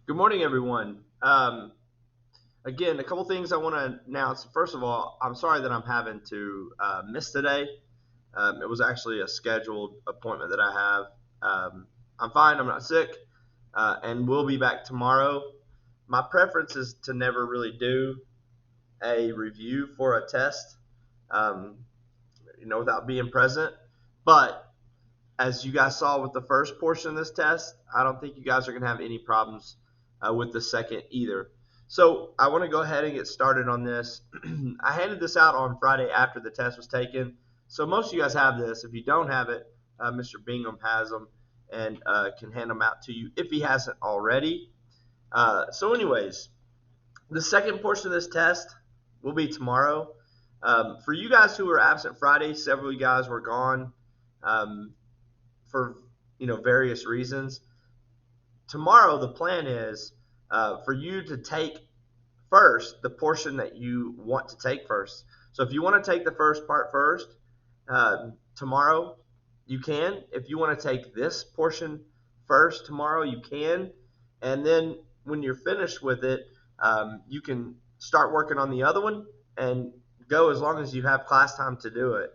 Good morning, everyone. Again, a couple things I want to announce. First of all, I'm sorry that I'm having to miss today. It was actually a scheduled appointment that I have. I'm fine. I'm not sick, and we'll be back tomorrow. My preference is to never really do a review for a test, um, without being present. But as you guys saw with the first portion of this test, I don't think you guys are going to have any problems with the second either. So I want to go ahead and get started on this. I handed this out on Friday after the test was taken. So most of you guys have this. If you don't have it, Mr. Bingham has them and can hand them out to you if he hasn't already. Anyways, the second portion of this test will be tomorrow. For you guys who were absent Friday, several of you guys were gone. For various reasons. Tomorrow, the plan is for you to take first the portion that you want to take first. So if you want to take the first part first, tomorrow you can. If you want to take this portion first tomorrow, you can. And then when you're finished with it, you can start working on the other one and go as long as you have class time to do it.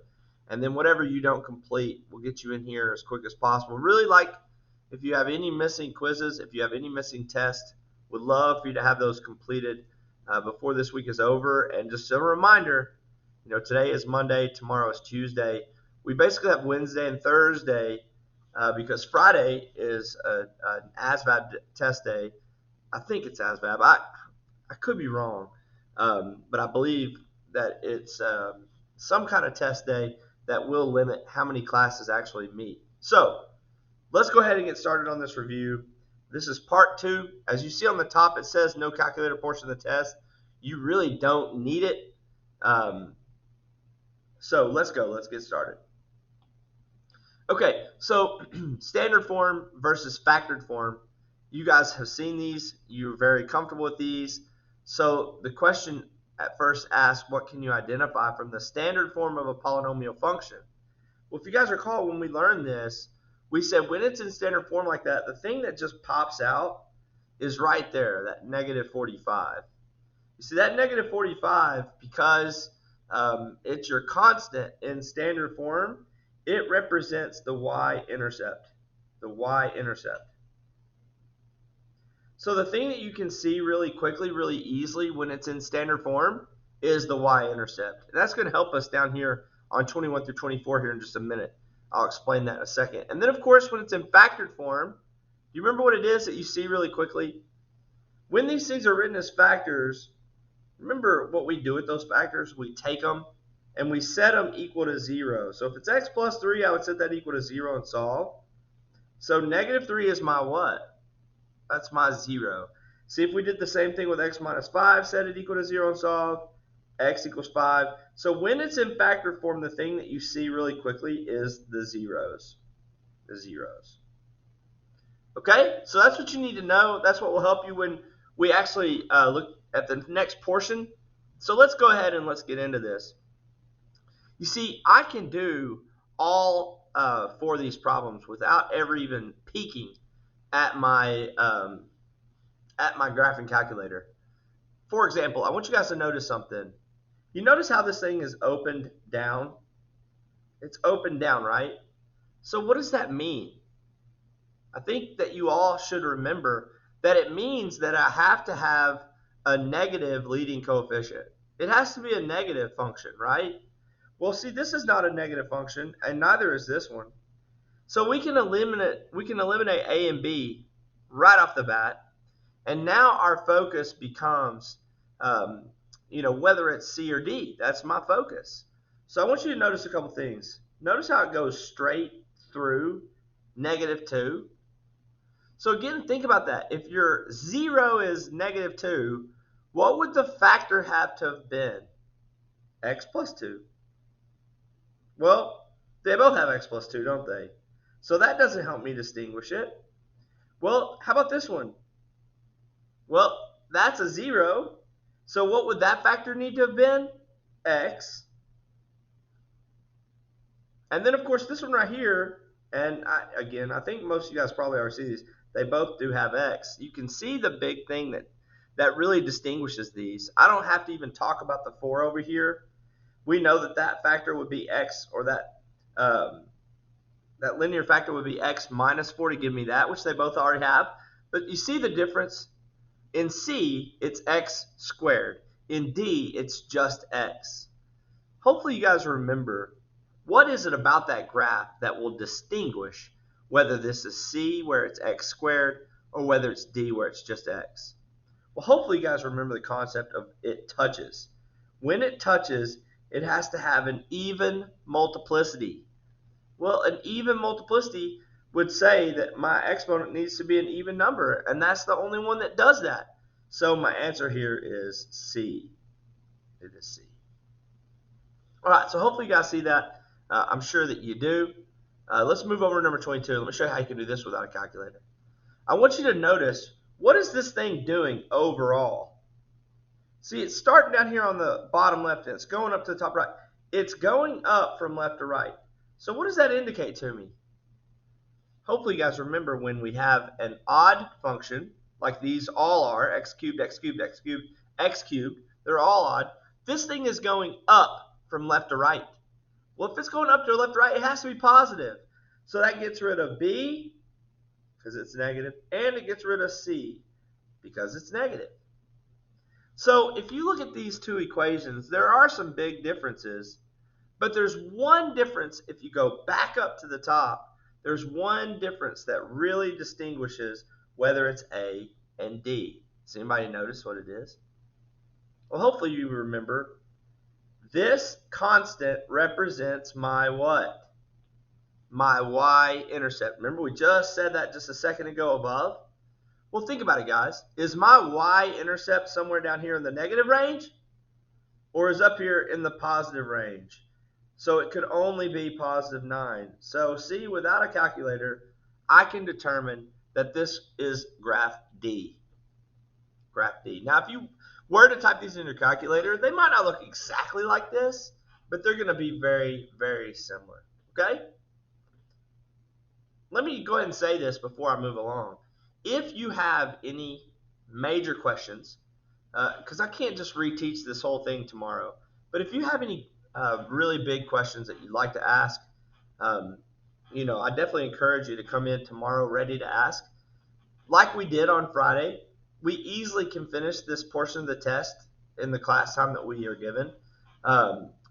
And then whatever you don't complete, we'll get you in here as quick as possible. Really like if you have any missing quizzes, if you have any missing tests, would love for you to have those completed before this week is over. And just a reminder, today is Monday, tomorrow is Tuesday. We basically have Wednesday and Thursday because Friday is an ASVAB test day. I think it's ASVAB. I could be wrong, but I believe that it's some kind of test day that will limit how many classes actually meet. So let's go ahead and get started on this review. This is part 2. As you see on the top, it says no calculator portion of the test. You really don't need it. So let's go. Let's get started. Okay, so standard form versus factored form. You guys have seen these. You're very comfortable with these. So the question at first asks, what can you identify from the standard form of a polynomial function? Well, if you guys recall, when we learned this, we said when it's in standard form like that, the thing that just pops out is right there, that negative 45. You see that negative 45, because it's your constant in standard form, it represents the y-intercept. The y-intercept. So the thing that you can see really quickly, really easily when it's in standard form is the y-intercept. And that's going to help us down here on 21 through 24 here in just a minute. I'll explain that in a second. And then, of course, when it's in factored form, do you remember what it is that you see really quickly? When these things are written as factors, remember what we do with those factors? We take them and we set them equal to 0. So if it's x plus 3, I would set that equal to 0 and solve. So negative 3 is my what? That's my 0. See if we did the same thing with x minus 5, set it equal to 0 and solve. X equals 5. So when it's in factor form, the thing that you see really quickly is the zeros. The zeros. Okay, so that's what you need to know. That's what will help you when we actually look at the next portion. So let's go ahead and let's get into this. You see, I can do all 4 of these problems without ever even peeking at my graphing calculator. For example, I want you guys to notice something. You notice how this thing is opened down? It's opened down, right? So what does that mean? I think that you all should remember that it means that I have to have a negative leading coefficient. It has to be a negative function, right? Well, see, this is not a negative function, and neither is this one. So we can eliminate A and B right off the bat, and now our focus becomes whether it's C or D. That's my focus. So I want you to notice a couple things. Notice how it goes straight through negative 2. So again, think about that. If your 0 is negative 2, what would the factor have to have been? X plus 2. Well, they both have x plus 2, don't they? So that doesn't help me distinguish it. Well, how about this one? Well, that's a 0. So what would that factor need to have been? X. And then, of course, this one right here, and I think most of you guys probably already see these. They both do have x. You can see the big thing that really distinguishes these. I don't have to even talk about the 4 over here. We know that factor would be x, or that linear factor would be x minus 4 to give me that, which they both already have. But you see the difference? In C, it's x squared. In D, it's just x. Hopefully you guys remember, what is it about that graph that will distinguish whether this is C, where it's x squared, or whether it's D, where it's just x? Well, hopefully you guys remember the concept of it touches. When it touches, it has to have an even multiplicity. Well, an even multiplicity would say that my exponent needs to be an even number, and that's the only one that does that. So my answer here is C. It is C. All right, so hopefully you guys see that. I'm sure that you do. Let's move over to number 22. Let me show you how you can do this without a calculator. I want you to notice, what is this thing doing overall? See, it's starting down here on the bottom left, and it's going up to the top right. It's going up from left to right. So what does that indicate to me? Hopefully you guys remember, when we have an odd function, like these all are, x cubed, x cubed, x cubed, x cubed, they're all odd. This thing is going up from left to right. Well, if it's going up to left to right, it has to be positive. So that gets rid of b, because it's negative, and it gets rid of c, because it's negative. So if you look at these two equations, there are some big differences, but there's one difference. If you go back up to the top, there's one difference that really distinguishes whether it's A and D. Does anybody notice what it is? Well, hopefully you remember. This constant represents my what? My y-intercept. Remember, we just said that just a second ago above? Well, think about it, guys. Is my y-intercept somewhere down here in the negative range? Or is up here in the positive range? So it could only be positive 9. So see, without a calculator, I can determine that this is graph D. Graph D. Now, if you were to type these in your calculator, they might not look exactly like this, but they're going to be very, very similar. Okay? Let me go ahead and say this before I move along. If you have any major questions, because I can't just reteach this whole thing tomorrow, but if you have any really big questions that you'd like to ask, I definitely encourage you to come in tomorrow ready to ask. Like we did on Friday, we easily can finish this portion of the test in the class time that we are given.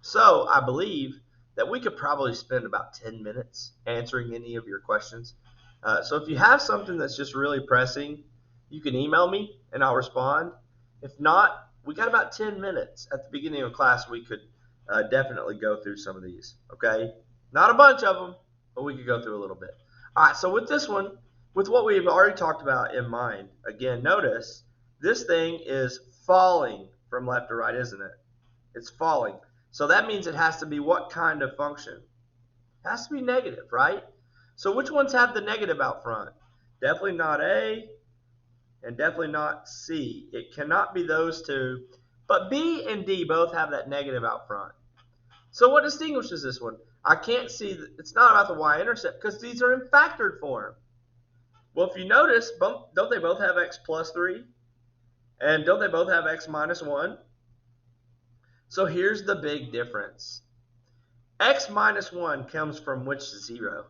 So I believe that we could probably spend about 10 minutes answering any of your questions. So if you have something that's just really pressing, you can email me and I'll respond. If not, we got about 10 minutes at the beginning of class. We could definitely go through some of these, okay? Not a bunch of them, but we could go through a little bit. All right, so with this one, with what we've already talked about in mind, again, notice this thing is falling from left to right, isn't it? It's falling. So that means it has to be what kind of function? It has to be negative, right? So which ones have the negative out front? Definitely not A, and definitely not C. It cannot be those two, but B and D both have that negative out front. So what distinguishes this one? I can't see that it's not about the y-intercept because these are in factored form. Well, if you notice, don't they both have x plus 3? And don't they both have x minus 1? So here's the big difference. X minus 1 comes from which 0?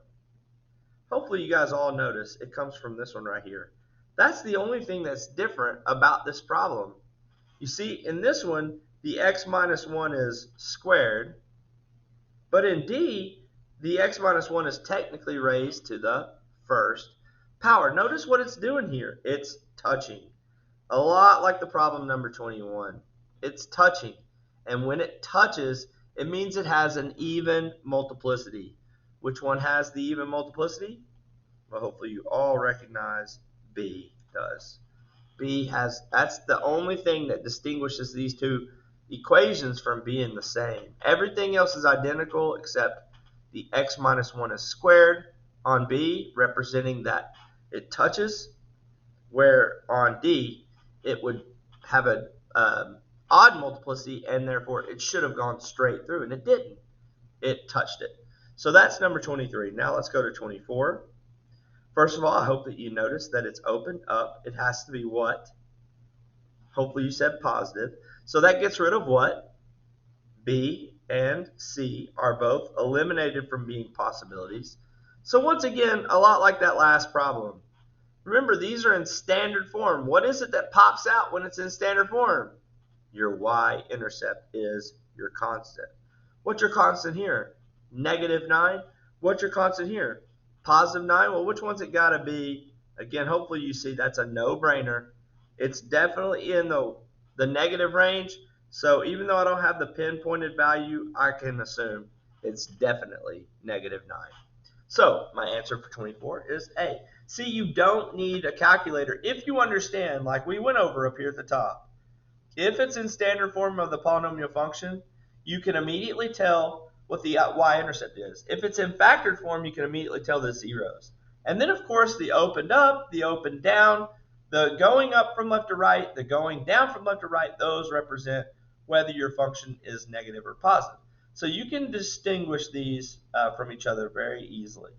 Hopefully you guys all notice it comes from this one right here. That's the only thing that's different about this problem. You see, in this one, the x minus 1 is squared, but in D, the x minus 1 is technically raised to the first power. Notice what it's doing here. It's touching. A lot like the problem number 21. It's touching. And when it touches, it means it has an even multiplicity. Which one has the even multiplicity? Well, hopefully you all recognize B does. B has, that's the only thing that distinguishes these two equations from being the same. Everything else is identical except the x minus 1 is squared on B, representing that it touches, where on D it would have an odd multiplicity, and therefore it should have gone straight through, and it didn't. It touched it. So that's number 23. Now let's go to 24. First of all, I hope that you notice that it's opened up. It has to be what? Hopefully you said positive. So that gets rid of what? B and C are both eliminated from being possibilities. So once again, a lot like that last problem. Remember, these are in standard form. What is it that pops out when it's in standard form? Your y-intercept is your constant. What's your constant here? -9. What's your constant here? +9. Well, which one's it got to be? Again, hopefully you see that's a no-brainer. It's definitely in the negative range. So even though I don't have the pinpointed value, I can assume it's definitely -9. So my answer for 24 is A. See, you don't need a calculator if you understand, like we went over up here at the top. If it's in standard form of the polynomial function, you can immediately tell what the y-intercept is. If it's in factored form, you can immediately tell the zeros. And then, of course, the opened up, the opened down, the going up from left to right, the going down from left to right, those represent whether your function is negative or positive. So you can distinguish these from each other very easily.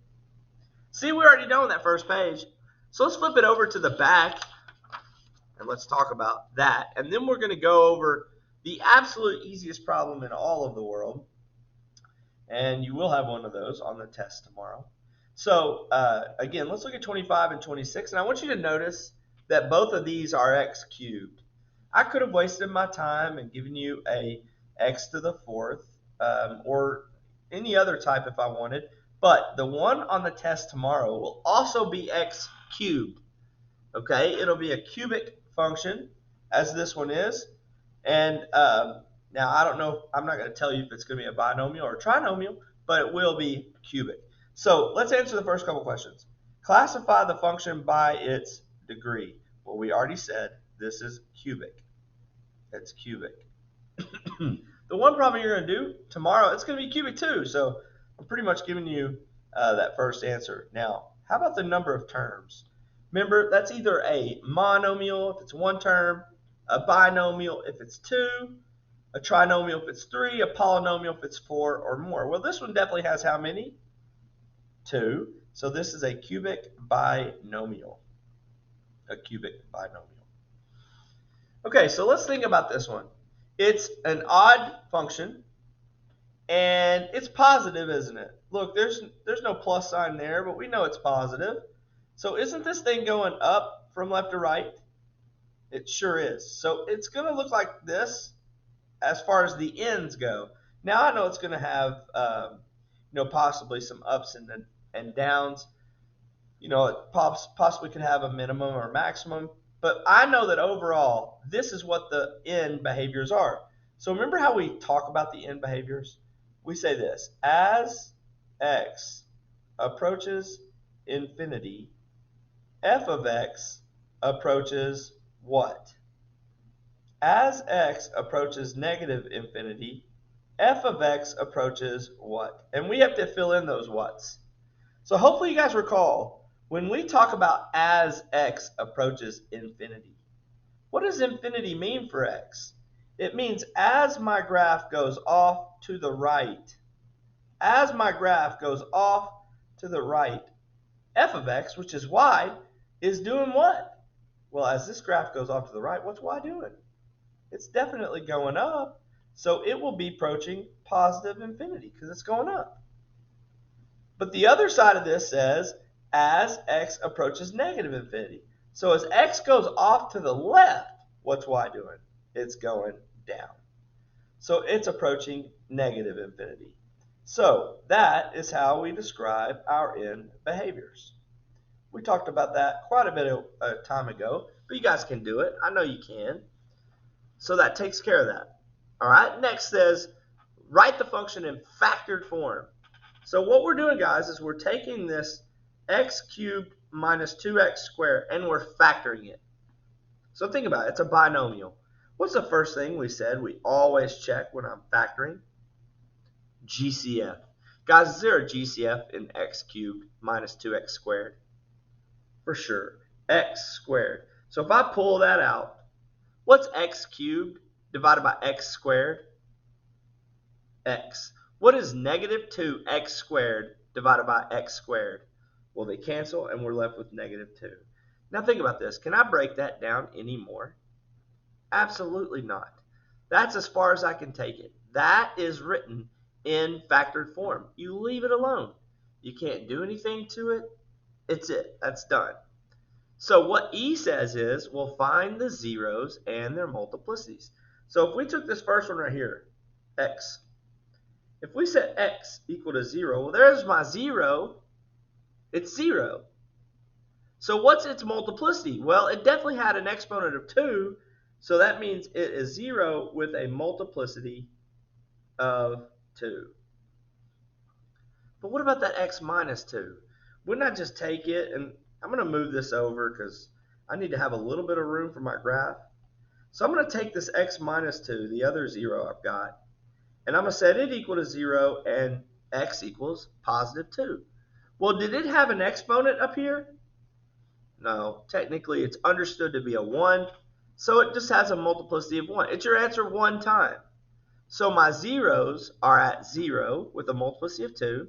See, we're already done with that first page. So let's flip it over to the back and let's talk about that. And then we're going to go over the absolute easiest problem in all of the world. And you will have one of those on the test tomorrow. So again, let's look at 25 and 26. And I want you to notice that both of these are x cubed. I could have wasted my time and given you a x to the fourth or any other type if I wanted. But the one on the test tomorrow will also be x cubed. Okay, it'll be a cubic function, as this one is. And now I don't know, I'm not going to tell you if it's going to be a binomial or a trinomial, but it will be cubic. So let's answer the first couple questions. Classify the function by its degree. Well, we already said this is cubic. It's cubic. The one problem you're going to do tomorrow, it's going to be cubic too. So I'm pretty much giving you that first answer. Now, how about the number of terms? Remember, that's either a monomial if it's one term, a binomial if it's two, a trinomial if it's three, a polynomial if it's four or more. Well, this one definitely has how many? Two. So this is a cubic binomial. A cubic binomial. Okay, so let's think about this one. It's an odd function, and it's positive, isn't it? Look, there's no plus sign there, but we know it's positive. So isn't this thing going up from left to right? It sure is. So it's going to look like this as far as the ends go. Now I know it's going to have possibly some ups and downs. It possibly could have a minimum or maximum. But I know that overall, this is what the end behaviors are. So remember how we talk about the end behaviors? We say this: as x approaches infinity, f of x approaches what? As x approaches negative infinity, f of x approaches what? And we have to fill in those whats. So hopefully you guys recall, when we talk about as x approaches infinity, what does infinity mean for x? It means as my graph goes off to the right, as my graph goes off to the right, f of x, which is y, is doing what? Well, as this graph goes off to the right, what's y doing? It's definitely going up, so it will be approaching positive infinity because it's going up. But the other side of this says as x approaches negative infinity. So as x goes off to the left, what's y doing? It's going down. So it's approaching negative infinity. So that is how we describe our end behaviors. We talked about that quite a bit of time ago, but you guys can do it. I know you can. So that takes care of that. All right, next says write the function in factored form. So what we're doing, guys, is we're taking this x cubed minus 2x squared and we're factoring it. So think about it. It's a binomial. What's the first thing we said we always check when I'm factoring? GCF. Guys, is there a GCF in x cubed minus 2x squared? For sure. X squared. So if I pull that out, what's x cubed divided by x squared? X. What is negative 2x squared divided by x squared? Well, they cancel, and we're left with -2. Now think about this. Can I break that down anymore? Absolutely not. That's as far as I can take it. That is written in factored form. You leave it alone. You can't do anything to it. It's it. That's done. So what E says is we'll find the zeros and their multiplicities. So if we took this first one right here, x, if we set x equal to 0, well, there's my 0. It's 0. So what's its multiplicity? Well, it definitely had an exponent of 2, so that means it is 0 with a multiplicity of 2. But what about that x minus 2? Wouldn't I just take it, and I'm going to move this over because I need to have a little bit of room for my graph. So I'm going to take this x minus 2, the other 0 I've got, and I'm going to set it equal to 0 and x equals positive 2. Well, did it have an exponent up here? No, technically it's understood to be a 1, so it just has a multiplicity of 1. It's your answer one time. So my zeros are at 0 with a multiplicity of 2,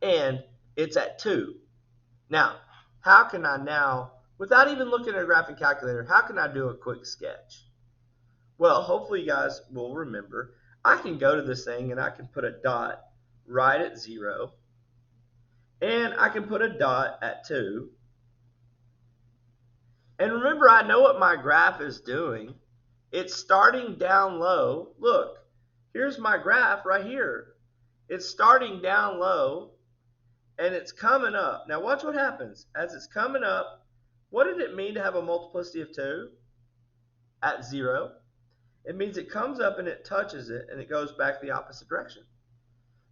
and it's at 2. Now, how can I now, without even looking at a graphing calculator, how can I do a quick sketch? Well, hopefully you guys will remember, I can go to this thing and I can put a dot right at 0, and I can put a dot at 2. And remember, I know what my graph is doing. It's starting down low. Look, here's my graph right here. It's starting down low, and it's coming up. Now watch what happens. As it's coming up, what did it mean to have a multiplicity of 2 at 0? It means it comes up and it touches it, and it goes back the opposite direction.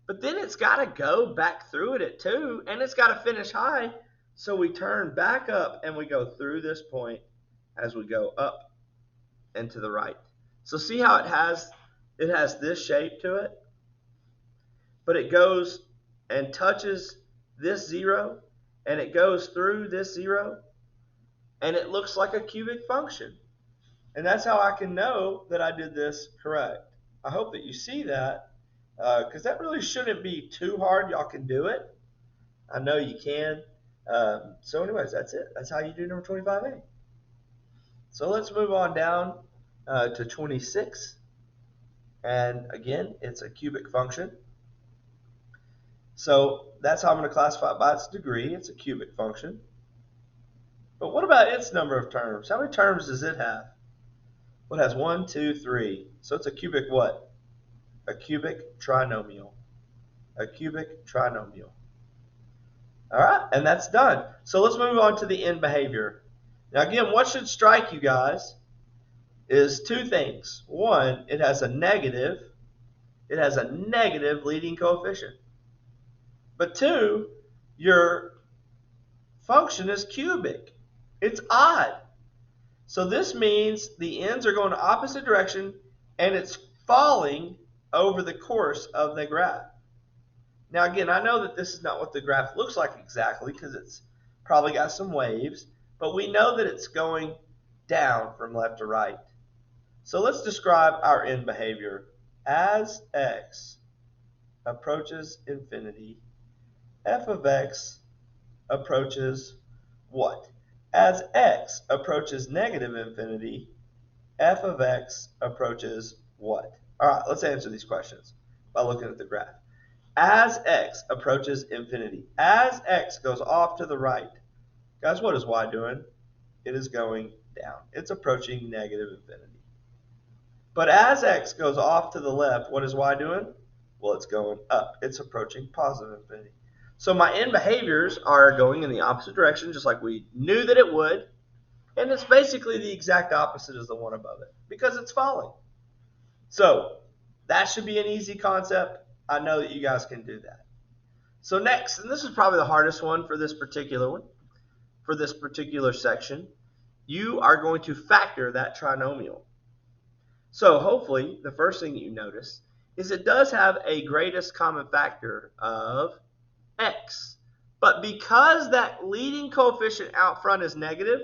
But then it's got to go back through it at 2, and it's got to finish high. So we turn back up and we go through this point as we go up and to the right. So see how it has this shape to it? But it goes and touches this 0, and it goes through this 0, and it looks like a cubic function. And that's how I can know that I did this correct. I hope that you see that, because that really shouldn't be too hard. Y'all can do it. I know you can. So anyways, that's it. That's how you do number 25A. So let's move on down to 26. And again, it's a cubic function. So that's how I'm going to classify it by its degree. It's a cubic function. But what about its number of terms? How many terms does it have? Well, it has 1, 2, 3. So it's a cubic what? A cubic trinomial. A cubic trinomial. All right, and that's done. So let's move on to the end behavior. Now again, what should strike you guys is two things. One, it has a negative leading coefficient. But two, your function is cubic. It's odd. So this means the ends are going the opposite direction, and it's falling over the course of the graph. Now again, I know that this is not what the graph looks like exactly because it's probably got some waves, but we know that it's going down from left to right. So let's describe our end behavior. As x approaches infinity, f of x approaches what? As x approaches negative infinity, f of x approaches what? All right, let's answer these questions by looking at the graph. As x approaches infinity, as x goes off to the right, guys, what is y doing? It is going down. It's approaching negative infinity. But as x goes off to the left, what is y doing? Well, it's going up. It's approaching positive infinity. So my end behaviors are going in the opposite direction, just like we knew that it would. And it's basically the exact opposite as the one above it, because it's falling. So that should be an easy concept. I know that you guys can do that. So next, and this is probably the hardest one for this particular one, for this particular section, you are going to factor that trinomial. So hopefully the first thing you notice is it does have a greatest common factor of x. But because that leading coefficient out front is negative,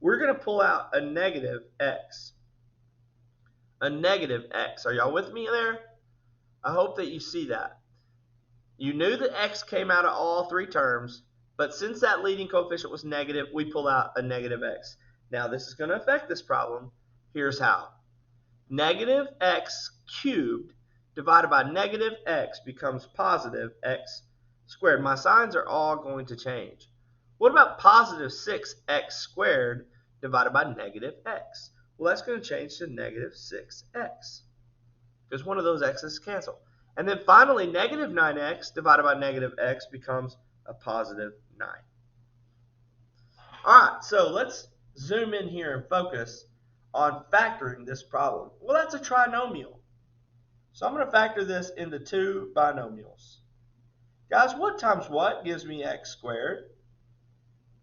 we're going to pull out a negative x. A negative x. Are y'all with me there? I hope that you see that. You knew that x came out of all three terms, But since that leading coefficient was negative, we pull out a negative x. Now this is going to affect this problem. Here's how. Negative x cubed divided by negative x becomes positive x squared. My signs are all going to change. What about positive 6x squared divided by negative x? Well, that's going to change to negative 6x because one of those x's cancel. And then finally, negative 9x divided by negative x becomes a positive 9. All right, so let's zoom in here and focus on factoring this problem. Well, that's a trinomial. So I'm going to factor this into two binomials. Guys, what times what gives me x squared?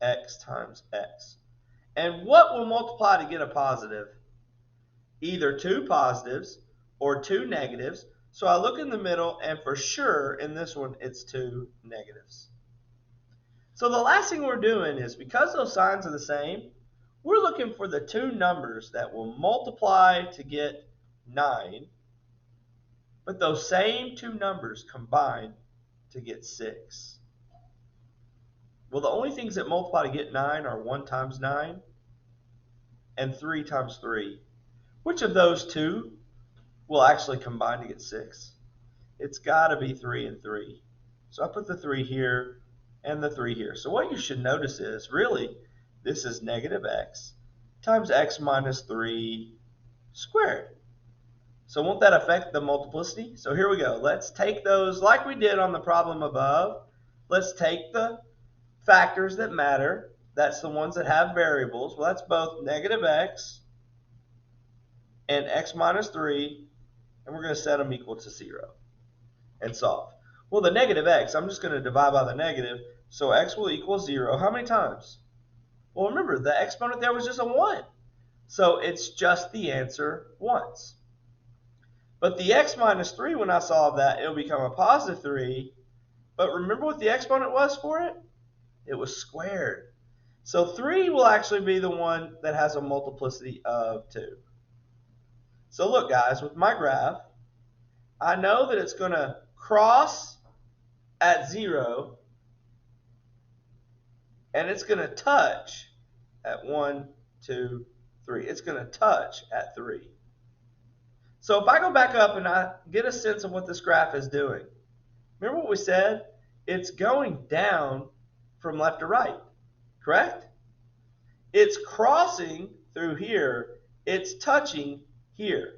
X times x. And what will multiply to get a positive? Either two positives or two negatives. So I look in the middle, and for sure in this one it's two negatives. So the last thing we're doing is, because those signs are the same, we're looking for the two numbers that will multiply to get 9, but those same two numbers combine to get 6. Well, the only things that multiply to get 9 are 1 times 9 and 3 times 3. Which of those two will actually combine to get 6? It's got to be 3 and 3. So I put the 3 here and the 3 here. So what you should notice is, really, this is negative x times x minus 3 squared. So won't that affect the multiplicity? So here we go. Let's take those, like we did on the problem above. Let's take the factors that matter. That's the ones that have variables. Well, that's both negative x and x minus 3, and we're going to set them equal to 0 and solve. Well, the negative x, I'm just going to divide by the negative, so x will equal 0. How many times? Well, remember, the exponent there was just a 1, so it's just the answer once. But the x minus 3, when I solve that, it'll become a positive 3, but remember what the exponent was for it? It was squared. So 3 will actually be the one that has a multiplicity of 2. So look, guys, with my graph, I know that it's going to cross at 0, and it's going to touch at 1, 2, 3. It's going to touch at 3. So if I go back up and I get a sense of what this graph is doing, remember what we said? It's going down from left to right, correct? It's crossing through here. It's touching here.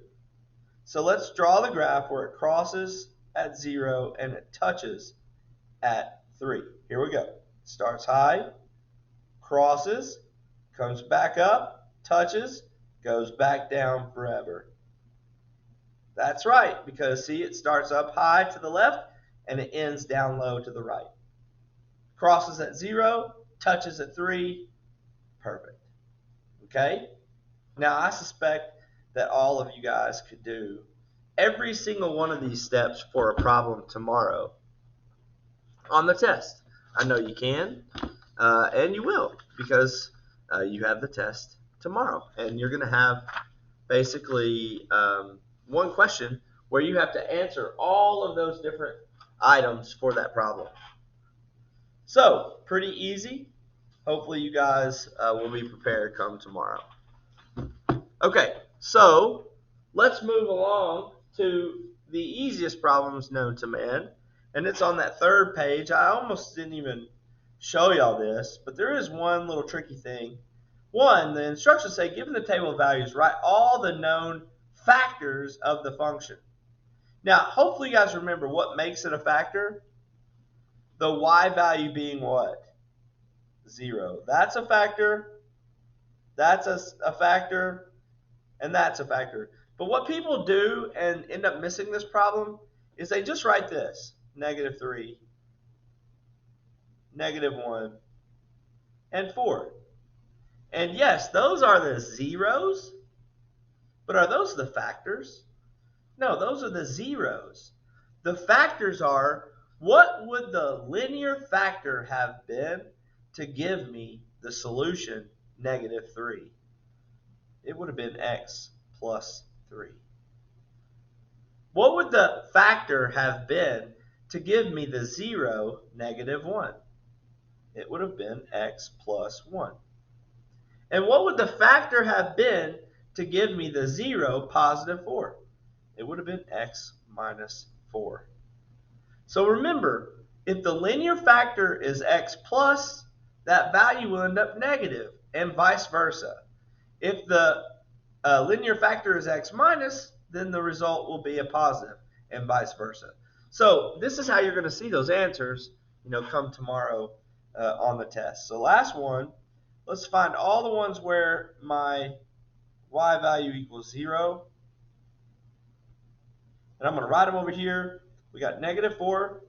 So let's draw the graph where it crosses at 0 and it touches at 3. Here we go. Starts high, crosses, comes back up, touches, goes back down forever. That's right, because see, it starts up high to the left and it ends down low to the right. Crosses at 0, touches at 3, perfect. Okay? Now I suspect that all of you guys could do every single one of these steps for a problem tomorrow on the test. I know you can, and you will, because you have the test tomorrow, and you're going to have basically one question where you have to answer all of those different items for that problem. So, pretty easy. Hopefully you guys will be prepared come tomorrow. Okay, so let's move along to the easiest problems known to man, and it's on that third page. I almost didn't even show y'all this, but there is one little tricky thing. One, the instructions say, given the table of values, write all the known factors of the function. Now, hopefully you guys remember what makes it a factor. The y value being what? 0. That's a factor. That's a factor. And that's a factor. But what people do and end up missing this problem is they just write this. Negative 3, negative 1, and 4. And yes, those are the zeros. But are those the factors? No, those are the zeros. The factors are, what would the linear factor have been to give me the solution, negative 3? It would have been x plus 3. What would the factor have been to give me the 0, negative 1? It would have been x plus 1. And what would the factor have been to give me the 0, positive 4? It would have been x minus 4. So remember, if the linear factor is x plus, that value will end up negative, and vice versa. If the linear factor is x minus, then the result will be a positive, and vice versa. So this is how you're going to see those answers, come tomorrow on the test. So last one, let's find all the ones where my y value equals 0. And I'm going to write them over here. We got negative 4.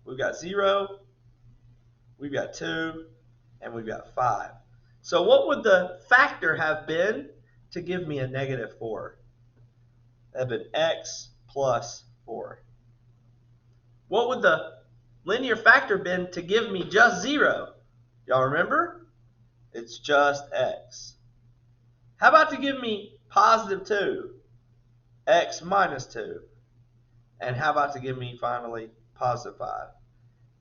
We've got 0. We've got 2. And we've got 5. So what would the factor have been to give me a negative 4? That would have been x plus 4. What would the linear factor been to give me just 0? Y'all remember? It's just x. How about to give me positive 2? X minus 2. And how about to give me finally positive 5?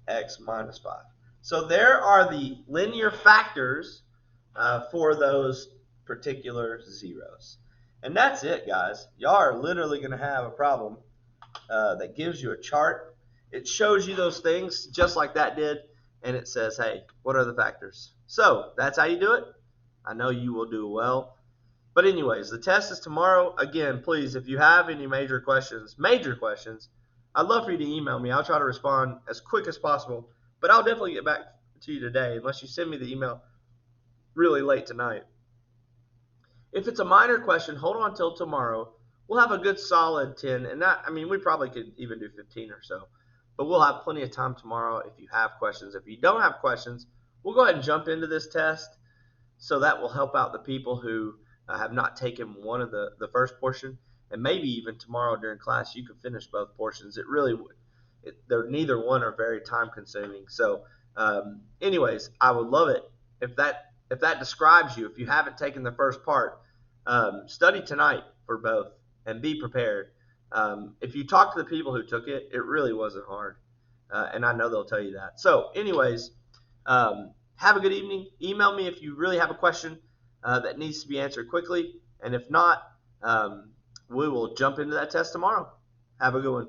X minus 5. So there are the linear factors for those particular zeros. And that's it, guys. Y'all are literally going to have a problem that gives you a chart. It shows you those things just like that did, and it says, hey, what are the factors? So that's how you do it. I know you will do well. But anyways, the test is tomorrow. Again, please, if you have any major questions, I'd love for you to email me. I'll try to respond as quick as possible. But I'll definitely get back to you today unless you send me the email really late tonight. If it's a minor question, hold on till tomorrow. We'll have a good solid 10. And we probably could even do 15 or so. But we'll have plenty of time tomorrow if you have questions. If you don't have questions, we'll go ahead and jump into this test. So that will help out the people who have not taken one of the first portion, and maybe even tomorrow during class you can finish both portions. It really would. They're neither one are very time consuming. So anyways, I would love it if that describes you. If you haven't taken the first part, study tonight for both and be prepared. If you talk to the people who took it, it really wasn't hard, and I know they'll tell you that. So anyways, have a good evening. Email me if you really have a question that needs to be answered quickly. And if not, we will jump into that test tomorrow. Have a good one.